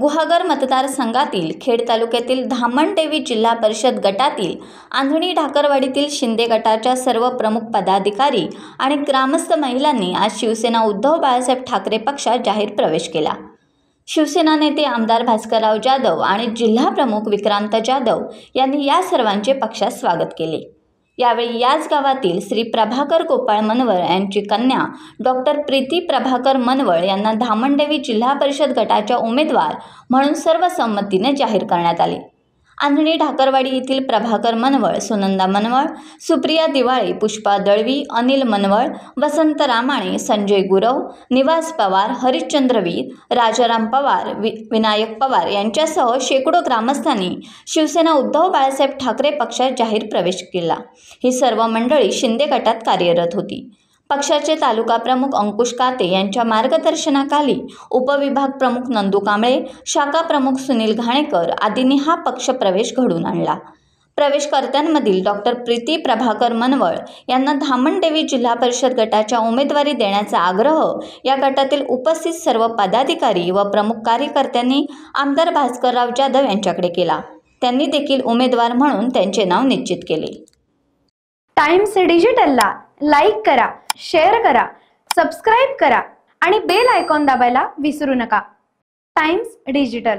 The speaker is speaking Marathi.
गुहागर मतदारसंघातील खेड तालुक्यातील धामणदेवी जिल्हा परिषद गटातील आंधणी ढाकरवाडीतील शिंदे गटाच्या सर्व प्रमुख पदाधिकारी आणि ग्रामस्थ महिलांनी आज शिवसेना उद्धव बाळासाहेब ठाकरे पक्षात जाहीर प्रवेश केला। शिवसेना नेते आमदार भास्करराव जाधव आणि जिल्हा प्रमुख विक्रांत जाधव यांनी या सर्वांचे पक्षात स्वागत केले। यावेळी याच गावातील श्री प्रभाकर गोपाळ मनवळ यांची कन्या डॉक्टर प्रीती प्रभाकर मनवळ यांना धामणदेवी जिल्हा परिषद गटाच्या उमेदवार म्हणून सर्वसंमतीने जाहीर करण्यात आले। आंधणी ढाकरवाडी येथील प्रभाकर मनवळ, सुनंदा मनवळ, सुप्रिया दिवाळे, पुष्पा दळवी, अनिल मनवळ, वसंत रामाणे, संजय गुरव, निवास पवार, हरिश्चंद्र वीर, राजाराम पवार, विनायक पवार यांच्यासह शेकडो ग्रामस्थांनी शिवसेना उद्धव बाळासाहेब ठाकरे पक्षात जाहीर प्रवेश केला। ही सर्व मंडळी शिंदे गटात कार्यरत होती। पक्षाचे तालुका प्रमुख अंकुश काते यांच्या मार्गदर्शनाखाली उपविभाग प्रमुख नंदू कांबळे, शाखा प्रमुख सुनील घाणेकर आदींनी हा पक्ष प्रवेश घडवून आणला। प्रवेशकर्त्यांमधील डॉक्टर प्रीती प्रभाकर मनवळ यांना धामणदेवी जिल्हा परिषद गटाच्या उमेदवारी देण्याचा आग्रह या गटातील उपस्थित सर्व पदाधिकारी व प्रमुख कार्यकर्त्यांनी आमदार भास्करराव जाधव यांच्याकडे केला। त्यांनी देखील उमेदवार म्हणून त्यांचे नाव निश्चित केले। टाइम्स डिजिटलला लाईक करा, शेअर करा, सबस्क्राइब करा आणि बेल आयकॉन दाबायला विसरू नका। Times digital.